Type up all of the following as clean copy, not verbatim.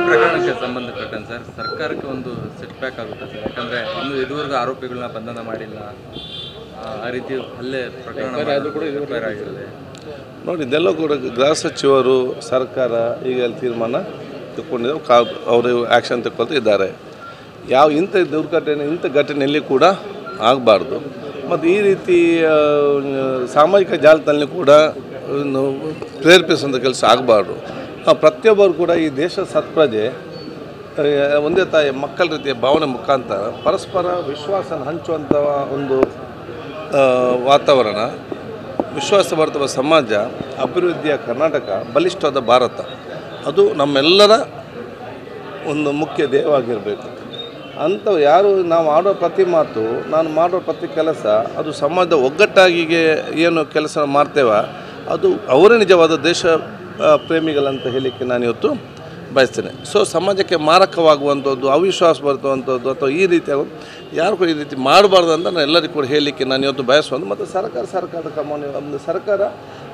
ಪ್ರಕರಣಕ್ಕೆ ಸಂಬಂಧಪಟ್ಟಂತೆ ಸರ್ ಸರ್ಕಾರಕ್ಕೆ ಒಂದು ಸೆಟ್ ಬ್ಯಾಕ್ ಆಗುತ್ತೆ ಸರ್, ಯಾಕಂದರೆ ಇನ್ನು ಇದುವರೆಗೂ ಆರೋಪಿಗಳನ್ನ ಬಂಧನ ಮಾಡಿಲ್ಲ, ಆ ರೀತಿ ಹಲ್ಲೆ ಪ್ರಕರಣ ಆಗಿರುತ್ತೆ ನೋಡಿ. ಇದೆಲ್ಲ ಕೂಡ ಗೃಹ ಸಚಿವರು ಸರ್ಕಾರ ಈಗ ತೀರ್ಮಾನ ತಗೊಂಡಿದ್ದಾರೆ, ಅವರು ಆ್ಯಕ್ಷನ್ ತಗೊಳ್ತಾ ಇದ್ದಾರೆ. ಇಂಥ ಇಂಥ ಘಟನೆಯಲ್ಲಿ ಕೂಡ ಆಗಬಾರ್ದು. ಮತ್ತು ಈ ರೀತಿ ಸಾಮಾಜಿಕ ಜಾಲತಾಣದಲ್ಲಿ ಕೂಡ ಪ್ರೇರೇಪಿಸುವಂಥ ಕೆಲಸ ಆಗಬಾರ್ದು. ಪ್ರತಿಯೊಬ್ಬರು ಕೂಡ ಈ ದೇಶದ ಸತ್ಪ್ರಜೆ ಒಂದೇ ತಾಯಿ ಮಕ್ಕಳ ರೀತಿಯ ಭಾವನೆ ಮುಖಾಂತರ ಪರಸ್ಪರ ವಿಶ್ವಾಸನ ಹಂಚುವಂಥ ಒಂದು ವಾತಾವರಣ, ವಿಶ್ವಾಸಭರಿತ ಸಮಾಜ, ಅಭಿವೃದ್ಧಿಯ ಕರ್ನಾಟಕ, ಬಲಿಷ್ಠವಾದ ಭಾರತ, ಅದು ನಮ್ಮೆಲ್ಲರ ಒಂದು ಮುಖ್ಯ ಧ್ಯೇಯವಾಗಿರಬೇಕು. ಅಂಥವು ಯಾರು ನಾವು ಆಡೋ ಪ್ರತಿ ಮಾತು, ನಾನು ಮಾಡೋ ಪ್ರತಿ ಕೆಲಸ, ಅದು ಸಮಾಜದ ಒಗ್ಗಟ್ಟಾಗಿಗೆ ಏನು ಕೆಲಸ ಮಾಡ್ತೇವೆ, ಅದು ಅವರೇ ನಿಜವಾದ ದೇಶ ಪ್ರೇಮಿಗಳಂತ ಹೇಳಲಿಕ್ಕೆ ನಾನು ಇವತ್ತು ಬಯಸ್ತೇನೆ. ಸೊ ಸಮಾಜಕ್ಕೆ ಮಾರಕವಾಗುವಂಥದ್ದು, ಅವಿಶ್ವಾಸ ಬರ್ತುವಂಥದ್ದು ಅಥವಾ ಈ ರೀತಿ ಯಾರು ಕೂಡ ಈ ರೀತಿ ಮಾಡಬಾರ್ದು ಅಂತ ನಾನು ಎಲ್ಲರಿಗೂ ಕೂಡ ಹೇಳಲಿಕ್ಕೆ ನಾನು ಇವತ್ತು ಬಯಸುವಂಥ. ಮತ್ತು ಸರ್ಕಾರದ ಕ್ರಮವನ್ನು ಸರ್ಕಾರ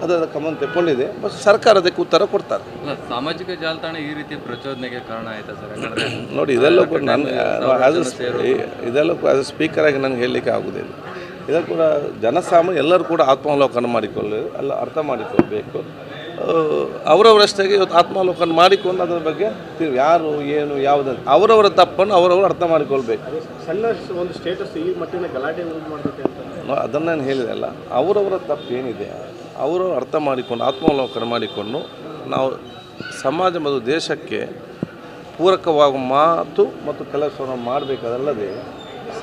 ಅದರ ಕ್ರಮವನ್ನು ತೆಕ್ಕೊಂಡಿದೆ, ಮತ್ತು ಸರ್ಕಾರ ಅದಕ್ಕೆ ಉತ್ತರ ಕೊಡ್ತಾರೆ. ಸಾಮಾಜಿಕ ಜಾಲತಾಣ ಈ ರೀತಿ ಪ್ರಚೋದನೆಗೆ ಕಾರಣ ಆಯಿತಾ ಸರ್? ನೋಡಿ, ಇದೆಲ್ಲ ಕೂಡ ನಾನು ಇದೆಲ್ಲ ಕೂಡ ಆಸ್ ಎ ಸ್ಪೀಕರ್ ಆಗಿ ನನಗೆ ಹೇಳಲಿಕ್ಕೆ ಆಗೋದಿಲ್ಲ. ಇದನ್ನು ಕೂಡ ಜನಸಾಮಾನ್ಯ ಎಲ್ಲರೂ ಕೂಡ ಆತ್ಮಾವಲೋಕನ ಅರ್ಥ ಮಾಡಿಕೊಳ್ಬೇಕು. ಅವರವರಷ್ಟೇ ಇವತ್ತು ಆತ್ಮಾವಲೋಕನ ಮಾಡಿಕೊಂಡು ಅದರ ಬಗ್ಗೆ ಯಾರು ಏನು ಯಾವುದಂತ ಅವರವರ ತಪ್ಪನ್ನು ಅವರವರು ಅರ್ಥ ಮಾಡಿಕೊಳ್ಬೇಕು. ಸಣ್ಣ ಒಂದು ಸ್ಟೇಟಸ್ ಈ ಮಟ್ಟಿನ ಗಲಾಟೆ ಮಾಡಬೇಕು ಅಂತ ಅದನ್ನು ನಾನು ಹೇಳಿದೆ ಅಲ್ಲ, ಅವರವರ ತಪ್ಪು ಏನಿದೆ ಅವರು ಅರ್ಥ ಮಾಡಿಕೊಂಡು ಆತ್ಮಾವಲೋಕನ ಮಾಡಿಕೊಂಡು ನಾವು ಸಮಾಜ ಮತ್ತು ದೇಶಕ್ಕೆ ಪೂರಕವಾಗುವ ಮಾತು ಮತ್ತು ಕೆಲಸವನ್ನು ಮಾಡಬೇಕಾದಲ್ಲದೆ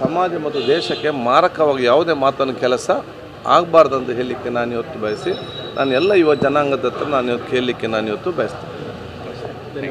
ಸಮಾಜ ಮತ್ತು ದೇಶಕ್ಕೆ ಮಾರಕವಾಗಿ ಯಾವುದೇ ಮಾತನ್ನು ಕೆಲಸ ಆಗಬಾರ್ದಂತ ಹೇಳಲಿಕ್ಕೆ ನಾನು ಇವತ್ತು ಬಯಸಿ ನಾನು ಎಲ್ಲ ಯುವ ಜನಾಂಗದ ಹತ್ರ ನಾನು ಇವತ್ತು ಕೇಳಲಿಕ್ಕೆ ನಾನು ಇವತ್ತು ಬಯಸ್ತೇನೆ.